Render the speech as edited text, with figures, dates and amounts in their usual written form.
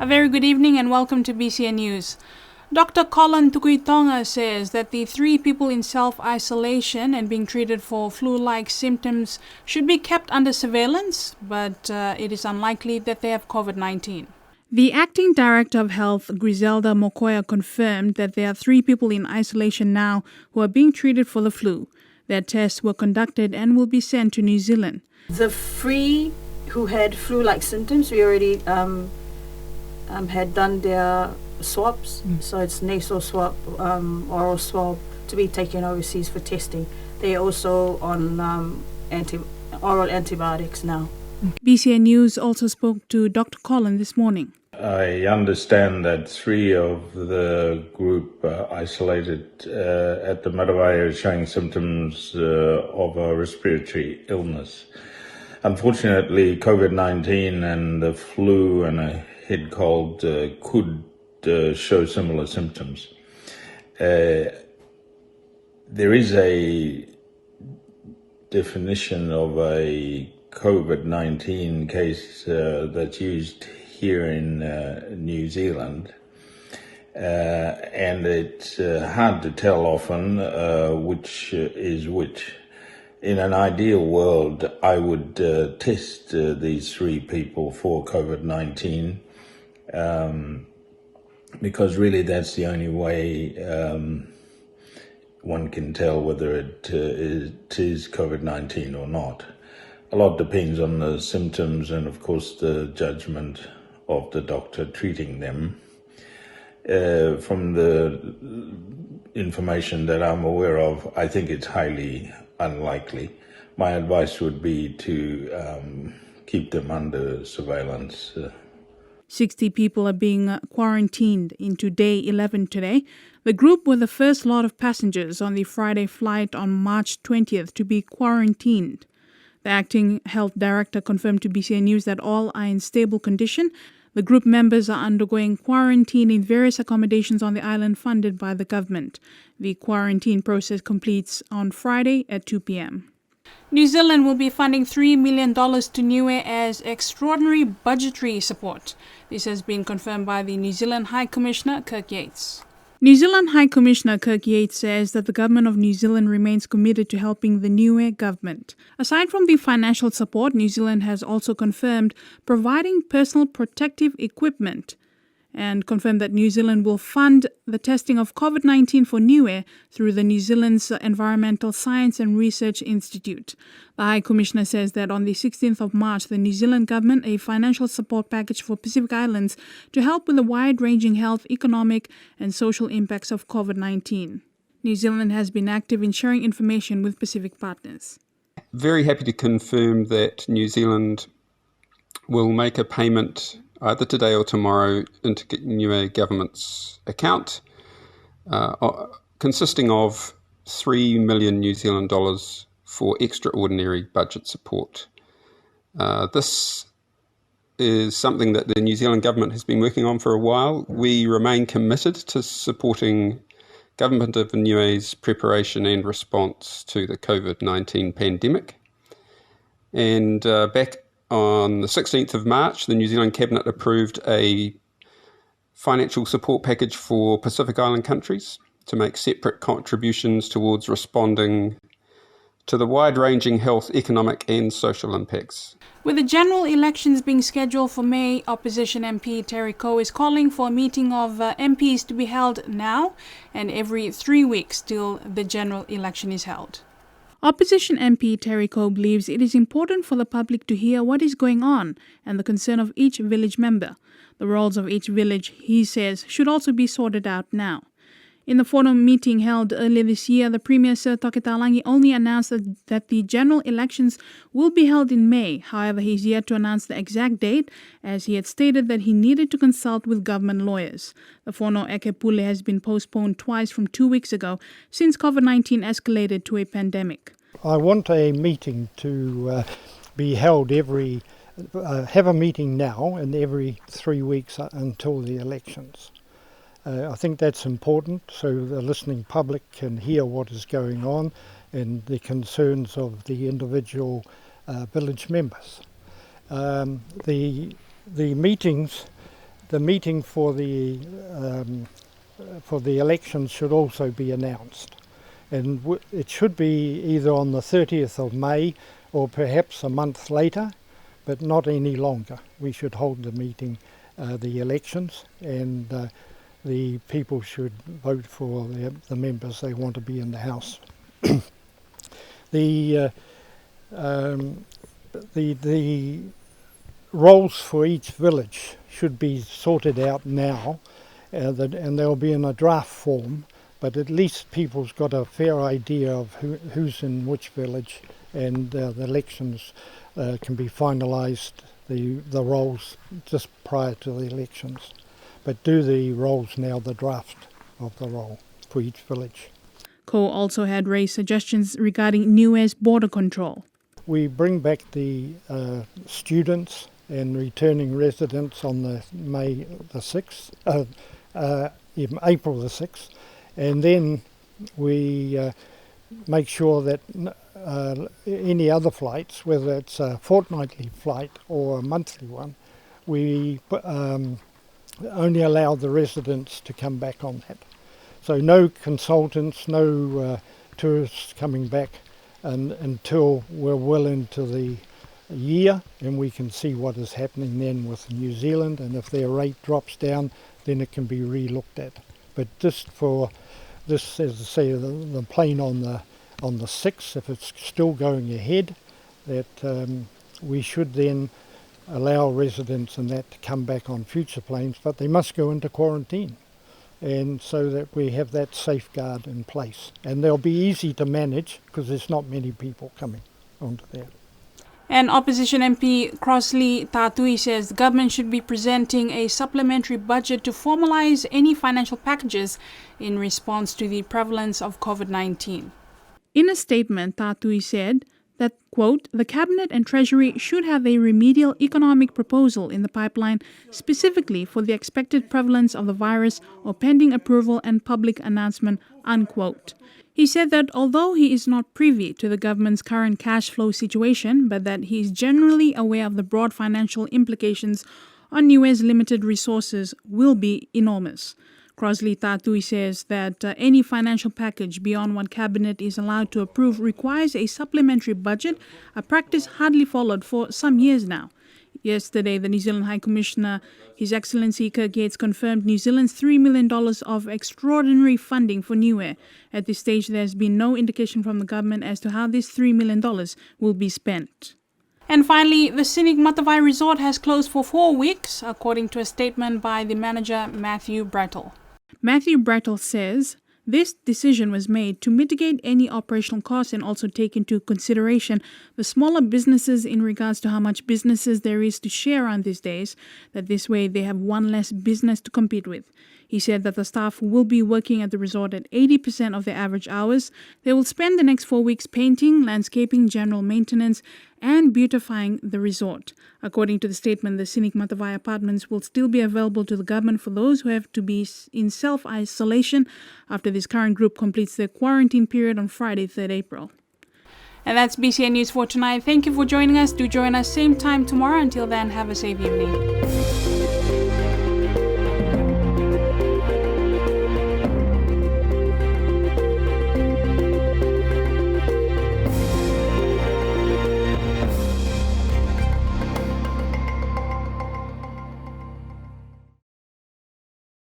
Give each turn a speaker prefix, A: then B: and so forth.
A: A very good evening and welcome to BCN News. Dr. Colin Tukuitonga says that the 3 people in self-isolation and being treated for flu-like symptoms should be kept under surveillance, but it is unlikely that they have COVID-19. The Acting Director of Health, Griselda Mokoya, confirmed that there are 3 people in isolation now who are being treated for the flu. Their tests were conducted and will be sent to New Zealand.
B: The 3 who had flu-like symptoms, we already had done their swabs, so it's nasal swab, oral swab to be taken overseas for testing. They are also on oral antibiotics now.
A: BCN News also spoke to Dr. Colin this morning.
C: I understand that 3 of the group isolated at the Matawai are showing symptoms of a respiratory illness. Unfortunately, COVID-19 and the flu and a head cold could show similar symptoms. There is a definition of a COVID-19 case that's used here in New Zealand, and it's hard to tell often which is which. In an ideal world, I would test these 3 people for COVID-19 because really that's the only way one can tell whether it is COVID-19 or not. A lot depends on the symptoms and, of course, the judgment of the doctor treating them. From the information that I'm aware of, I think it's highly unlikely. My advice would be to keep them under surveillance.
A: 60 people are being quarantined into day 11 today. The group were the first lot of passengers on the Friday flight on March 20th to be quarantined. The acting health director confirmed to BCN News that all are in stable condition. The group members are undergoing quarantine in various accommodations on the island funded by the government. The quarantine process completes on Friday at 2 p.m. New Zealand will be funding $3 million to Niue as extraordinary budgetary support. This has been confirmed by the New Zealand High Commissioner, Kirk Yates. New Zealand High Commissioner Kirk Yates says that the government of New Zealand remains committed to helping the Niue government. Aside from the financial support, New Zealand has also confirmed providing personal protective equipment and confirmed that New Zealand will fund the testing of COVID-19 for Niue through the New Zealand's Environmental Science and Research Institute. The High Commissioner says that on the 16th of March, the New Zealand government a financial support package for Pacific Islands to help with the wide-ranging health, economic and social impacts of COVID-19. New Zealand has been active in sharing information with Pacific partners.
D: Very happy to confirm that New Zealand will make a payment either today or tomorrow into Niue government's account, consisting of $3 million New Zealand dollars for extraordinary budget support. This is something that the New Zealand government has been working on for a while. We remain committed to supporting Government of Niue's preparation and response to the COVID-19 pandemic. And back on the 16th of March, the New Zealand Cabinet approved a financial support package for Pacific Island countries to make separate contributions towards responding to the wide-ranging health, economic and social impacts.
A: With the general elections being scheduled for May, Opposition MP Terry Coe is calling for a meeting of MPs to be held now and every 3 weeks till the general election is held. Opposition MP Terry Coe believes it is important for the public to hear what is going on and the concern of each village member. The roles of each village, he says, should also be sorted out now. In the forum meeting held earlier this year, the Premier Sir Tokitalangi only announced that the general elections will be held in May. However, he's yet to announce the exact date, as he had stated that he needed to consult with government lawyers. The Fono Ekepule has been postponed twice from 2 weeks ago since COVID-19 escalated to a pandemic.
E: I want a meeting to be held have a meeting now and every 3 weeks until the elections. I think that's important so the listening public can hear what is going on and the concerns of the individual village members. The meetings the meeting for the elections should also be announced. And it should be either on the 30th of May or perhaps a month later, but not any longer. We should hold the meeting, the elections, and the people should vote for the members they want to be in the House. The roles for each village should be sorted out now, and they'll be in a draft form, but at least people's got a fair idea of who's in which village, and the elections can be finalised, the roles, just prior to the elections. But do the roles now, the draft of the role for each village.
A: Ko also had raised suggestions regarding Niue's border control.
E: We bring back the students and returning residents on the April the 6th, and then we make sure that any other flights, whether it's a fortnightly flight or a monthly one, we only allow the residents to come back on that. So no consultants, no tourists coming back until we're well into the year, and we can see what is happening then with New Zealand, and if their rate drops down, then it can be re-looked at. But just for this, as I say, the plane on the 6th, if it's still going ahead, that we should then allow residents and that to come back on future planes, but they must go into quarantine, and so that we have that safeguard in place. And they'll be easy to manage because there's not many people coming onto there.
A: And Opposition MP Crossley Tatui says the government should be presenting a supplementary budget to formalise any financial packages in response to the prevalence of COVID-19. In a statement, Tatui said that, quote, the Cabinet and Treasury should have a remedial economic proposal in the pipeline specifically for the expected prevalence of the virus or pending approval and public announcement, unquote. He said that although he is not privy to the government's current cash flow situation, but that he is generally aware of the broad financial implications on Niue's limited resources will be enormous. Crossley Tatui says that any financial package beyond what Cabinet is allowed to approve requires a supplementary budget, a practice hardly followed for some years now. Yesterday, the New Zealand High Commissioner, His Excellency Kirk Yates, confirmed New Zealand's $3 million of extraordinary funding for Niue. At this stage, there has been no indication from the government as to how this $3 million will be spent. And finally, the scenic Matawai Resort has closed for 4 weeks, according to a statement by the manager, Matthew Brattle. Matthew Brattle says this decision was made to mitigate any operational costs and also take into consideration the smaller businesses in regards to how much businesses there is to share on these days, that this way they have one less business to compete with. He said that the staff will be working at the resort at 80% of their average hours. They will spend the next 4 weeks painting, landscaping, general maintenance, and beautifying the resort. According to the statement, the scenic Matawai apartments will still be available to the government for those who have to be in self-isolation after this current group completes their quarantine period on Friday, 3rd April. And that's BCN News for tonight. Thank you for joining us. Do join us same time tomorrow. Until then, have a safe evening.